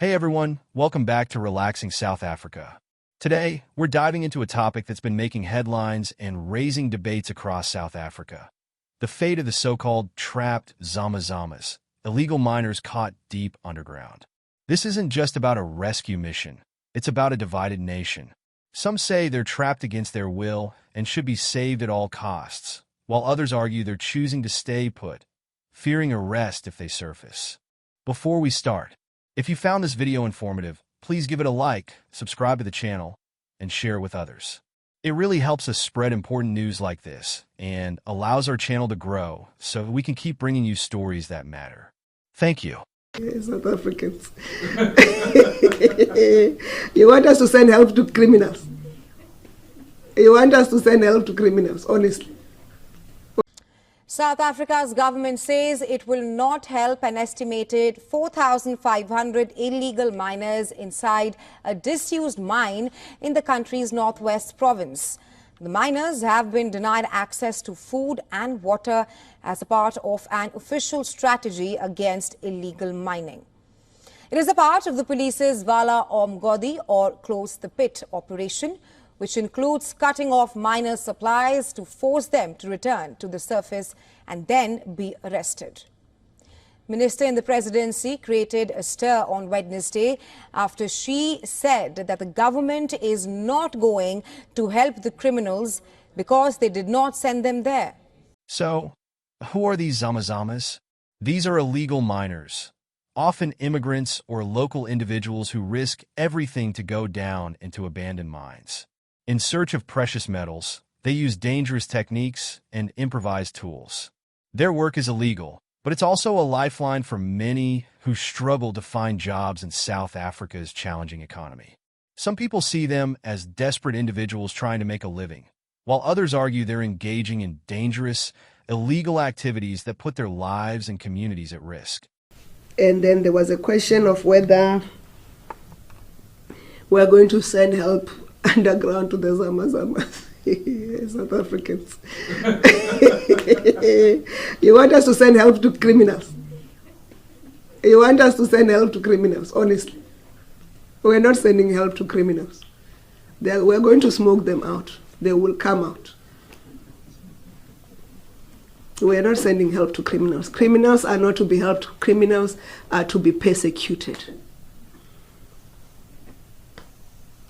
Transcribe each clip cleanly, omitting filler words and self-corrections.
Hey everyone, welcome back to Relaxing South Africa. Today, we're diving into a topic that's been making headlines and raising debates across South Africa. The fate of the so-called trapped Zama Zamas, illegal miners caught deep underground. This isn't just about a rescue mission, it's about a divided nation. Some say they're trapped against their will and should be saved at all costs, while others argue they're choosing to stay put, fearing arrest if they surface. Before we start, if you found this video informative, please give it a like, subscribe to the channel, and share it with others. It really helps us spread important news like this and allows our channel to grow so we can keep bringing you stories that matter. Thank you. South Africans. You want us to send help to criminals? You want us to send help to criminals, honestly? South Africa's government says it will not help an estimated 4,500 illegal miners inside a disused mine in the country's northwest province. The miners have been denied access to food and water as a part of an official strategy against illegal mining. It is a part of the police's Vala Omgodi or Close the Pit operation, which includes cutting off miners' supplies to force them to return to the surface and then be arrested. Minister in the presidency created a stir on Wednesday after she said that the government is not going to help the criminals because they did not send them there. So, who are these Zama Zamas? These are illegal miners, often immigrants or local individuals who risk everything to go down into abandoned mines. In search of precious metals, they use dangerous techniques and improvised tools. Their work is illegal, but it's also a lifeline for many who struggle to find jobs in South Africa's challenging economy. Some people see them as desperate individuals trying to make a living, while others argue they're engaging in dangerous, illegal activities that put their lives and communities at risk. And then there was a question of whether we're going to send help underground to the Zama Zamas. South Africans. You want us to send help to criminals? You want us to send help to criminals, honestly? We're not sending help to criminals. We're going to smoke them out. They will come out. We're not sending help to criminals. Criminals are not to be helped. Criminals are to be persecuted.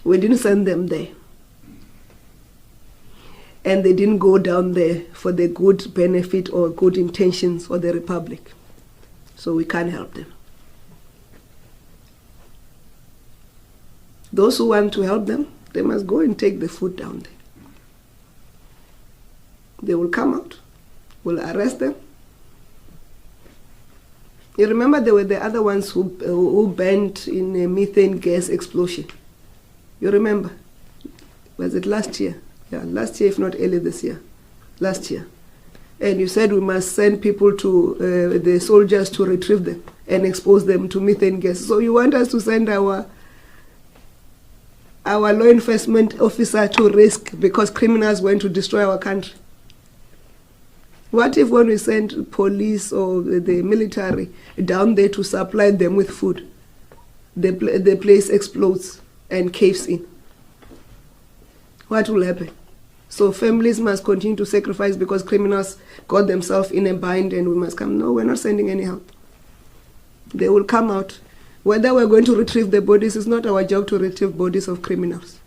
We didn't send them there. And they didn't go down there for the good benefit or good intentions for the Republic. So we can't help them. Those who want to help them, they must go and take the food down there. They will come out. We'll arrest them. You remember there were the other ones who burned in a methane gas explosion. You remember? Was it last year? Yeah, last year, if not early this year. Last year. And you said we must send people to, the soldiers to retrieve them and expose them to methane gas. So you want us to send our law enforcement officer to risk because criminals want to destroy our country? What if when we send police or the military down there to supply them with food, the place explodes and caves in? What will happen? So families must continue to sacrifice because criminals got themselves in a bind and we must come. No, we're not sending any help. They will come out. Whether we're going to retrieve the bodies, it's not our job to retrieve bodies of criminals.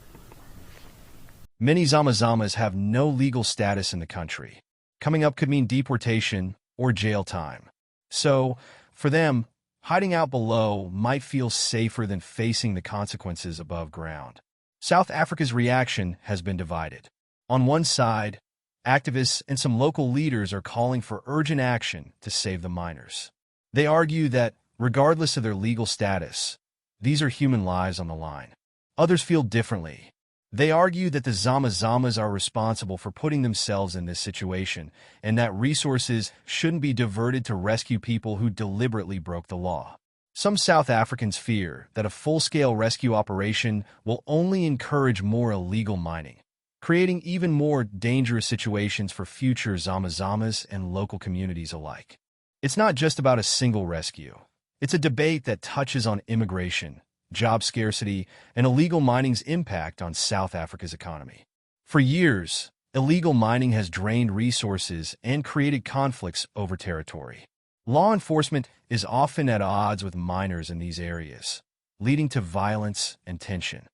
Many Zama Zamas have no legal status in the country. Coming up could mean deportation or jail time. So, for them, hiding out below might feel safer than facing the consequences above ground. South Africa's reaction has been divided. On one side, activists and some local leaders are calling for urgent action to save the miners. They argue that, regardless of their legal status, these are human lives on the line. Others feel differently. They argue that the Zama Zamas are responsible for putting themselves in this situation and that resources shouldn't be diverted to rescue people who deliberately broke the law. Some South Africans fear that a full-scale rescue operation will only encourage more illegal mining, creating even more dangerous situations for future Zama Zamas and local communities alike. It's not just about a single rescue. It's a debate that touches on immigration, job scarcity, and illegal mining's impact on South Africa's economy. For years, illegal mining has drained resources and created conflicts over territory. Law enforcement is often at odds with miners in these areas, leading to violence and tension.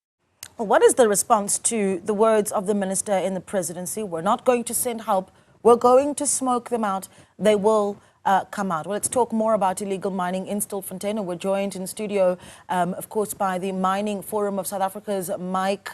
Well, what is the response to the words of the minister in the presidency? We're not going to send help. We're going to smoke them out. They will come out. Well, let's talk more about illegal mining in Stilfontein. We're joined in studio, of course, by the Mining Forum of South Africa's Mike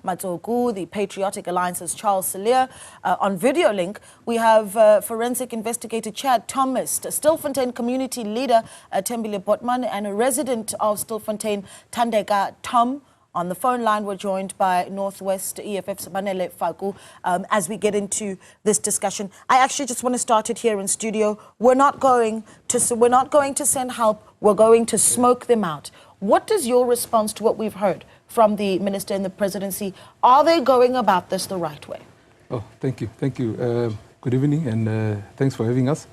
Matsoku, the Patriotic Alliance's Charles Salier. On video link, we have forensic investigator Chad Thomas, Stilfontein community leader Tembile Botman, and a resident of Stilfontein, Tandeka Tom. On the phone line, we're joined by Northwest EFF's Banele Faku as we get into this discussion. I actually just want to start it here in studio. We're not going to send help. We're going to smoke them out. What is your response to what we've heard from the minister in the presidency? Are they going about this the right way? Oh, thank you. Thank you. Good evening, and thanks for having us.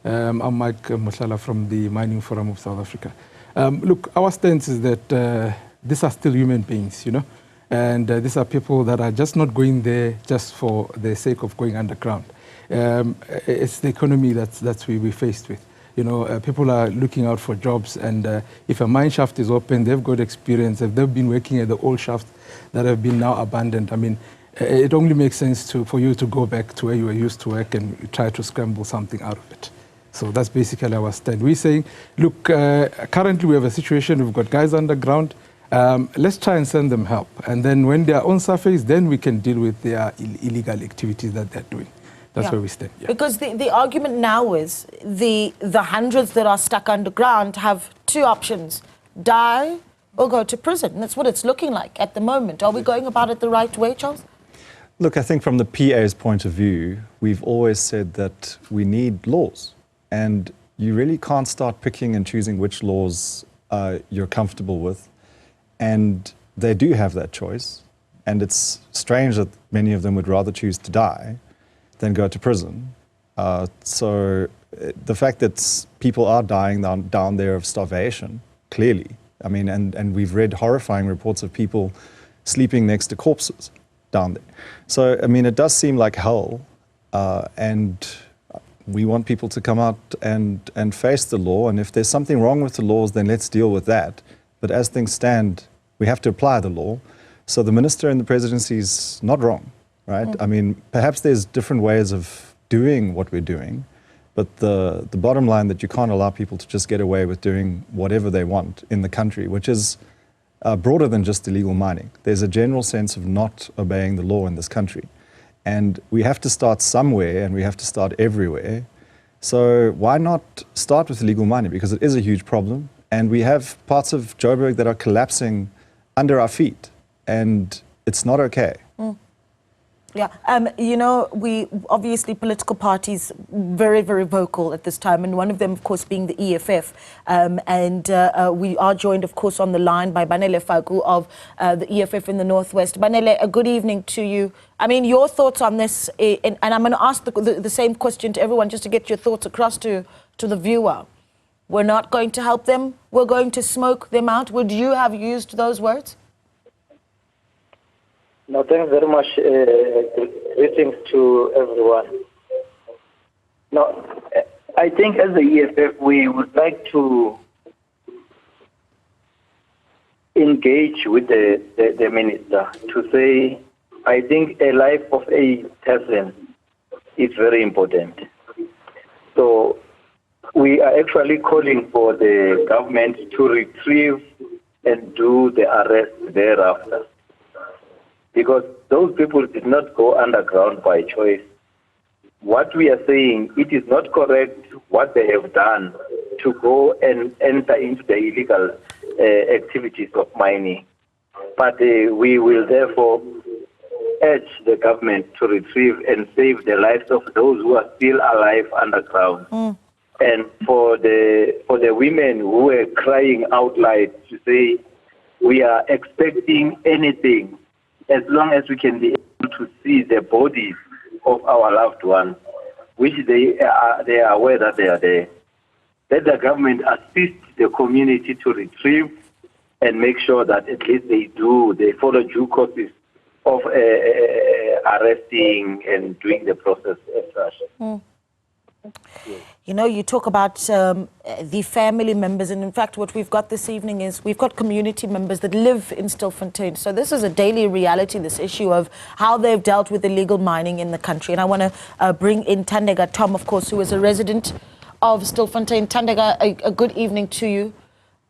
I'm Mike Mohlala from the Mining Forum of South Africa. Look, our stance is that these are still human beings, you know, and these are people that are just not going there just for the sake of going underground. It's the economy that's we're faced with. You know, people are looking out for jobs, and if a mine shaft is open, they've got experience. If they've been working at the old shafts that have been now abandoned, I mean, it only makes sense for you to go back to where you were used to work and try to scramble something out of it. So that's basically our stand. We're saying, look, currently we have a situation, we've got guys underground. Let's try and send them help. And then when they are on surface, then we can deal with their illegal activities that they're doing. That's where we stand. Yeah. Because the argument now is the hundreds that are stuck underground have two options: die or go to prison. And that's what it's looking like at the moment. Are we going about it the right way, Charles? Look, I think from the PA's point of view, we've always said that we need laws. And you really can't start picking and choosing which laws you're comfortable with. And they do have that choice. And it's strange that many of them would rather choose to die than go to prison. So the fact that people are dying down there of starvation, clearly. I mean, and we've read horrifying reports of people sleeping next to corpses down there. So, I mean, it does seem like hell. And we want people to come out and face the law. And if there's something wrong with the laws, then let's deal with that. But as things stand, we have to apply the law. So the minister in the presidency is not wrong, right? I mean, perhaps there's different ways of doing what we're doing, but the bottom line that you can't allow people to just get away with doing whatever they want in the country, which is broader than just illegal mining. There's a general sense of not obeying the law in this country. And we have to start somewhere, and we have to start everywhere. So why not start with illegal mining? Because it is a huge problem. And we have parts of Joburg that are collapsing under our feet, and it's not okay. Yeah, you know, we obviously political parties very, very vocal at this time, and one of them, of course, being the EFF. We are joined, of course, on the line by Banele Faku of the EFF in the Northwest. Banele, a good evening to you. I mean, your thoughts on this, and I'm going to ask the same question to everyone just to get your thoughts across to the viewer. We're not going to help them. We're going to smoke them out. Would you have used those words? No, thanks very much. Greetings to everyone. No, I think as the EFF, we would like to engage with the minister to say, I think a life of a person is very important. So we are actually calling for the government to retrieve and do the arrest thereafter. Because those people did not go underground by choice. What we are saying, it is not correct what they have done to go and enter into the illegal activities of mining. But we will therefore urge the government to retrieve and save the lives of those who are still alive underground. And for the women who are crying out loud to say, we are expecting anything, as long as we can be able to see the bodies of our loved ones, which they are aware that they are there. let the government assist the community to retrieve and make sure that at least they follow due courses of arresting and doing the process as such. You know, you talk about the family members, and in fact, what we've got this evening is we've got community members that live in Stilfontein. So this is a daily reality, this issue of how they've dealt with illegal mining in the country. And I want to bring in Thandeka Tom, of course, who is a resident of Stilfontein. Thandeka, a good evening to you.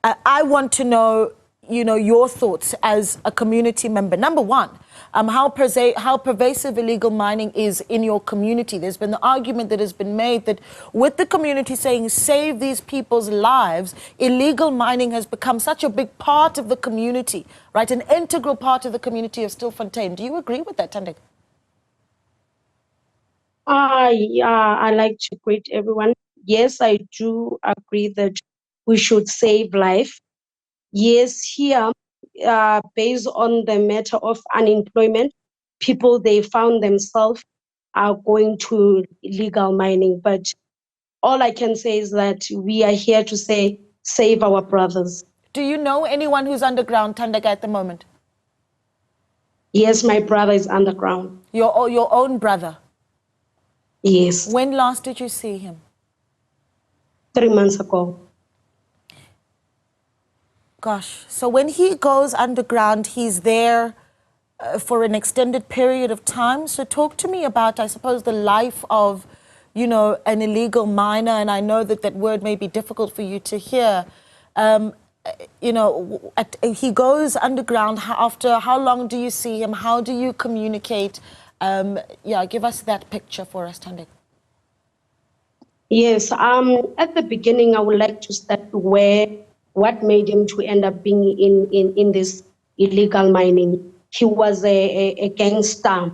I want to know, you know, your thoughts as a community member. Number one, how pervasive illegal mining is in your community. There's been the argument that has been made that with the community saying save these people's lives, illegal mining has become such a big part of the community, right? An integral part of the community of Stilfontein. Do you agree with that, Thandeka? Yeah, I like to greet everyone. Yes, I do agree that we should save life. Yes, here, based on the matter of unemployment, people, they found themselves are going to illegal mining. But all I can say is that we are here to say, save our brothers. Do you know anyone who's underground, Thandeka, at the moment? Yes, my brother is underground. Your own brother? Yes. When last did you see him? 3 months ago. Gosh, so when he goes underground, he's there for an extended period of time. So talk to me about, I suppose, the life of, you know, an illegal miner. And I know that that word may be difficult for you to hear. You know, he goes underground. After how long do you see him? How do you communicate? Yeah, give us that picture for us, Thandeka. Yes, at the beginning, I would like to start what made him to end up being in this illegal mining. He was a gangster.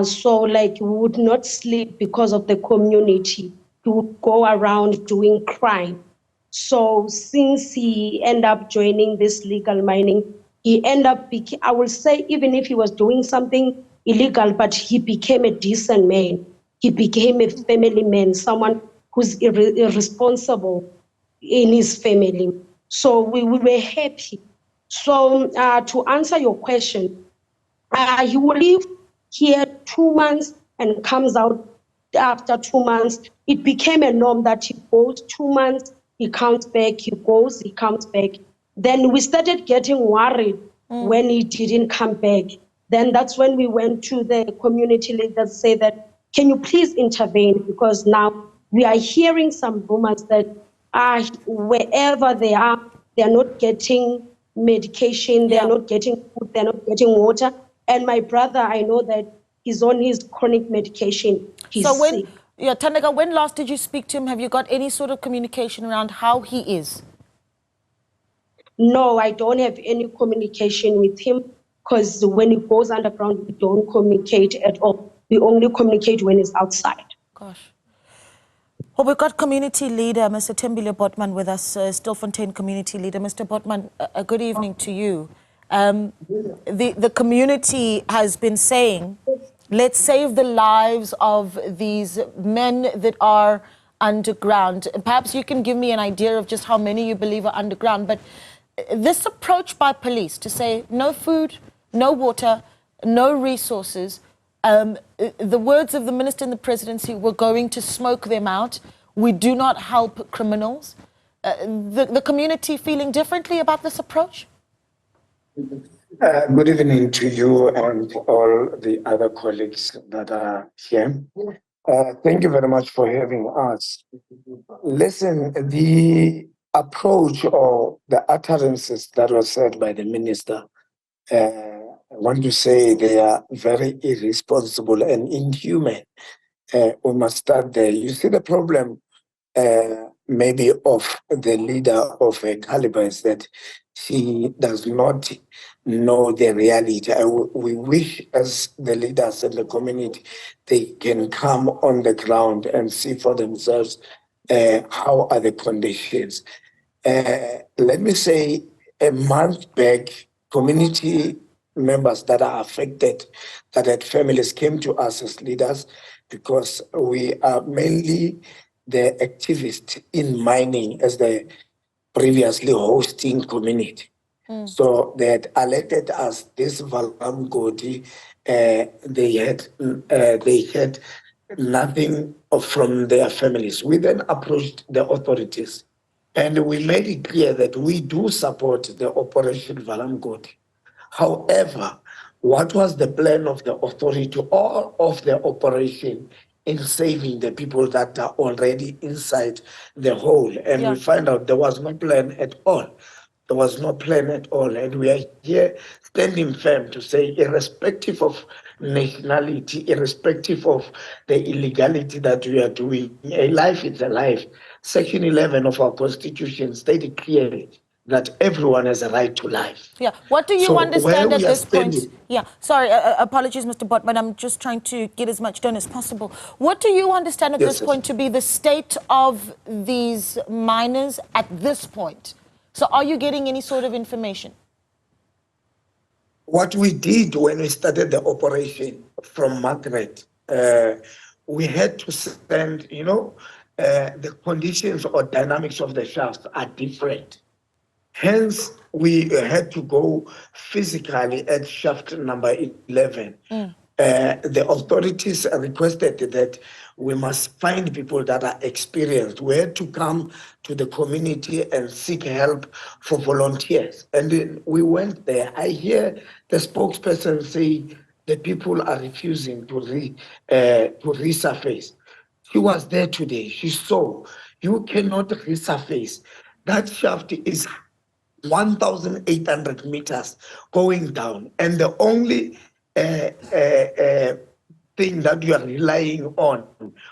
So like he would not sleep because of the community. He would go around doing crime. So since he ended up joining this legal mining, he ended up, I will say, even if he was doing something illegal, but he became a decent man. He became a family man, someone who's irresponsible in his family. So we were happy. So to answer your question, he will live here 2 months and comes out after 2 months. It became a norm that he goes 2 months, he comes back, he goes, he comes back. Then we started getting worried when he didn't come back. Then that's when we went to the community leaders, say that, can you please intervene? Because now we are hearing some rumors that wherever they are not getting medication, they are not getting food, they're not getting water. And my brother, I know that he's on his chronic medication. He's sick. Yeah, Thandeka, when last did you speak to him? Have you got any sort of communication around how he is? No, I don't have any communication with him because when he goes underground, we don't communicate at all. We only communicate when he's outside. Gosh. Well, we've got community leader, Mr. Timbile Botman, with us, Stilfontein community leader. Mr. Botman, a good evening to you. The community has been saying, let's save the lives of these men that are underground. Perhaps you can give me an idea of just how many you believe are underground. But this approach by police to say no food, no water, no resources, the words of the minister in the presidency, we're going to smoke them out. We do not help criminals. The community feeling differently about this approach? Good evening to you and all the other colleagues that are here. Thank you very much for having us. Listen, the approach or the utterances that were said by the minister, I want to say they are very irresponsible and inhuman. We must start there. You see, the problem maybe of the leader of a caliber is that he does not know the reality. We wish as the leaders in the community, they can come on the ground and see for themselves how are the conditions. Let me say, a month back, community members that are affected, that had families, came to us as leaders because we are mainly the activists in mining as the previously hosting community. So they had alerted us this Valam Godi, they had nothing from their families. We then approached the authorities and we made it clear that we do support the Operation Valam Godi. However, what was the plan of the authority or of the operation in saving the people that are already inside the hole? And we find out there was no plan at all. There was no plan at all. And we are here standing firm to say, irrespective of nationality, irrespective of the illegality that we are doing, a life is a life. Section 11 of our Constitution stated clearly that everyone has a right to life. Yeah. What do you So understand where at we are this point? standing- Yeah. Sorry. Apologies, Mr. Bott, but I'm just trying to get as much done as possible. What do you understand at Yes, this yes. point to be the state of these miners at this point? So are you getting any sort of information? What we did when we started the operation from Margaret, we had to send, the conditions or dynamics of the shafts are different. Hence, we had to go physically at shaft number 11. The authorities requested that we must find people that are experienced. We had to come to the community and seek help for volunteers. And then we went there. I hear the spokesperson say the people are refusing to resurface. She was there today. She saw you cannot resurface. That shaft is 1,800 meters going down. And the only thing that you are relying on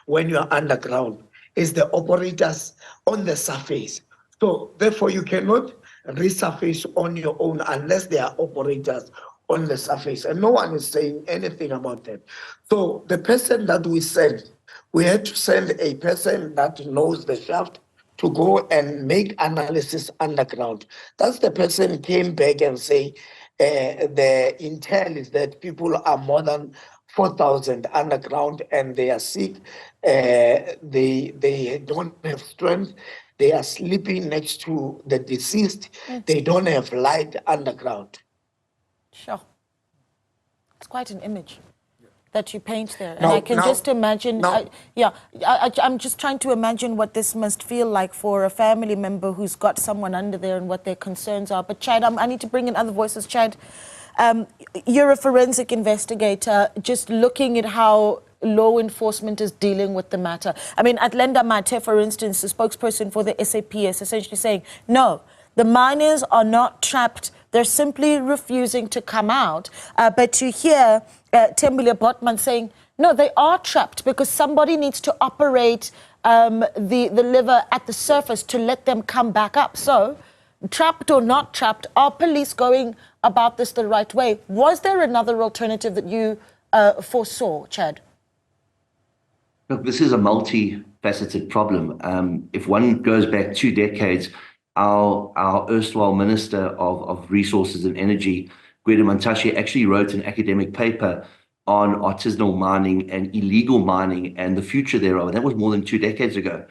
when you are underground is the operators on the surface. So therefore, you cannot resurface on your own unless there are operators on the surface. And no one is saying anything about that. So the person that we sent, we had to send a person that knows the shaft to go and make analysis underground. That's the person came back and say the intel is that people are more than 4,000 underground and they are sick. They don't have strength. They are sleeping next to the deceased. They don't have light underground. Sure. It's quite an image that you paint there. And Now- I can now- just imagine, now- I'm just trying to imagine what this must feel like for a family member who's got someone under there and what their concerns are. But Chad, I need to bring in other voices. Chad, you're a forensic investigator, just looking at how law enforcement is dealing with the matter. I mean, Atlenda Mate, for instance, the spokesperson for the SAP, is essentially saying, no, the miners are not trapped. They're simply refusing to come out. But you hear Tembile Botman saying, no, they are trapped because somebody needs to operate the liver at the surface to let them come back up. So, trapped or not trapped, are police going about this the right way? Was there another alternative that you foresaw, Chad? Look, this is a multifaceted problem. If one goes back 2 decades, our erstwhile Minister of Resources and Energy, Gwede Mantashe, actually wrote an academic paper on artisanal mining and illegal mining and the future thereof. And that was more than 2 decades ago.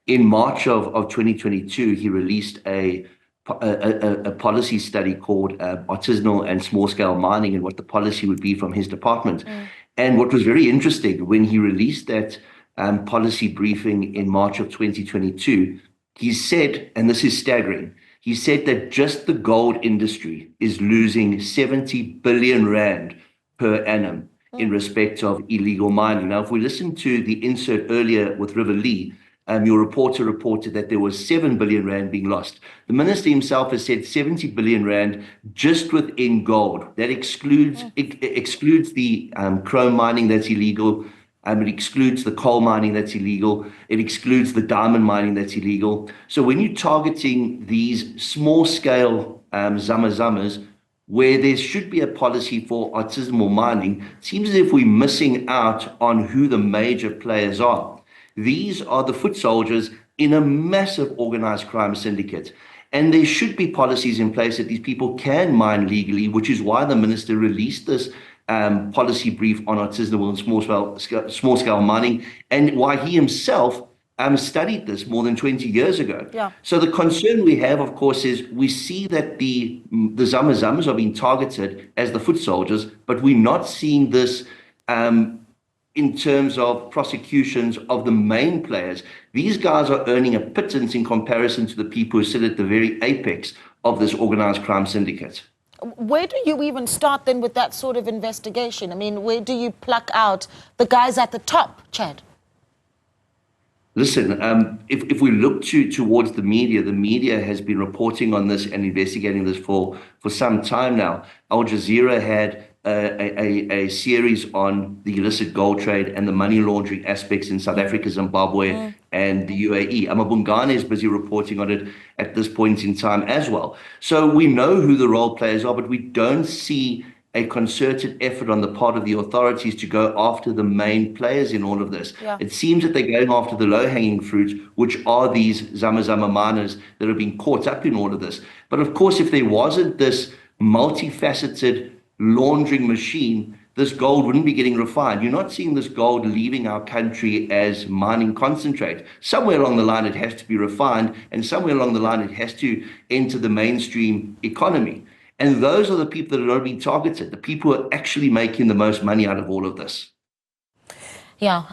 In March of 2022, he released a policy study called Artisanal and Small-Scale Mining and what the policy would be from his department. And what was very interesting, when he released that policy briefing in March of 2022, he said, and this is staggering, he said that just the gold industry is losing 70 billion rand per annum in respect of illegal mining. Now, if we listen to the insert earlier with River Lee, your reporter reported that there was 7 billion rand being lost. The minister himself has said 70 billion rand just within gold. That excludes the chrome mining that's illegal. It excludes the coal mining that's illegal. It excludes the diamond mining that's illegal. So when you're targeting these small-scale Zama Zamas, where there should be a policy for artisanal mining, it seems as if we're missing out on who the major players are. These are the foot soldiers in a massive organized crime syndicate. And there should be policies in place that these people can mine legally, which is why the minister released this policy brief on artisanal and small-scale mining, and why he himself studied this more than 20 years ago. Yeah. So the concern we have, of course, is we see that the Zama Zamas are being targeted as the foot soldiers, but we're not seeing this in terms of prosecutions of the main players. These guys are earning a pittance in comparison to the people who sit at the very apex of this organized crime syndicate. Where do you even start then with that sort of investigation? I mean, where do you pluck out the guys at the top, Chad? Listen, if we look towards the media has been reporting on this and investigating this for some time now. Al Jazeera had a series on the illicit gold trade and the money laundering aspects in South Africa, Zimbabwe, and the UAE. Amabungane is busy reporting on it at this point in time as well. So we know who the role players are, but we don't see a concerted effort on the part of the authorities to go after the main players in all of this. Yeah. It seems that they're going after the low-hanging fruit, which are these Zama Zama miners that are being caught up in all of this. But of course, if there wasn't this multifaceted laundering machine, this gold wouldn't be getting refined. You're not seeing this gold leaving our country as mining concentrate. Somewhere along the line, it has to be refined, and somewhere along the line, it has to enter the mainstream economy. And those are the people that are being targeted, the people who are actually making the most money out of all of this. Yeah,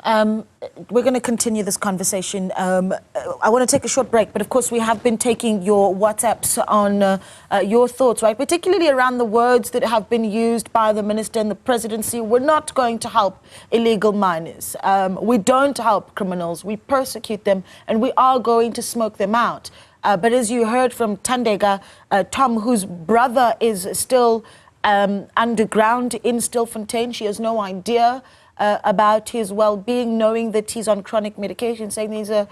we're going to continue this conversation. I want to take a short break, but of course we have been taking your WhatsApps on your thoughts, right? Particularly around the words that have been used by the minister and the presidency. We're not going to help illegal miners. We don't help criminals. We persecute them, and we are going to smoke them out. But as you heard from Thandeka, Tom, whose brother is still underground in Stilfontein, she has no idea about his well-being, knowing that he's on chronic medication, saying he's a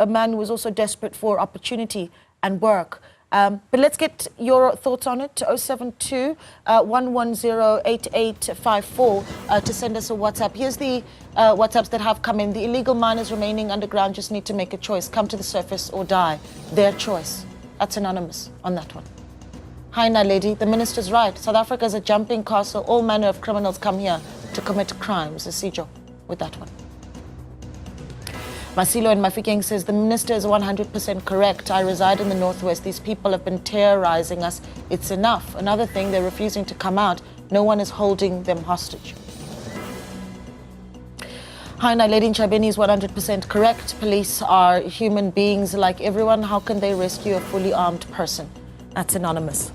man who is also desperate for opportunity and work. But let's get your thoughts on it. 072 110 8854 to send us a WhatsApp. Here's the WhatsApps that have come in. The illegal miners remaining underground just need to make a choice. Come to the surface or die. Their choice. That's anonymous on that one. Hi, Naledi. The minister's right. South Africa is a jumping castle. All manner of criminals come here to commit crimes. Asijo with that one. Masilo in Mafikeng says the minister is 100% correct. I reside in the Northwest. These people have been terrorizing us. It's enough. Another thing, they're refusing to come out. No one is holding them hostage. Hi, Naledi Chabeni is 100% correct. Police are human beings like everyone. How can they rescue a fully armed person? That's anonymous.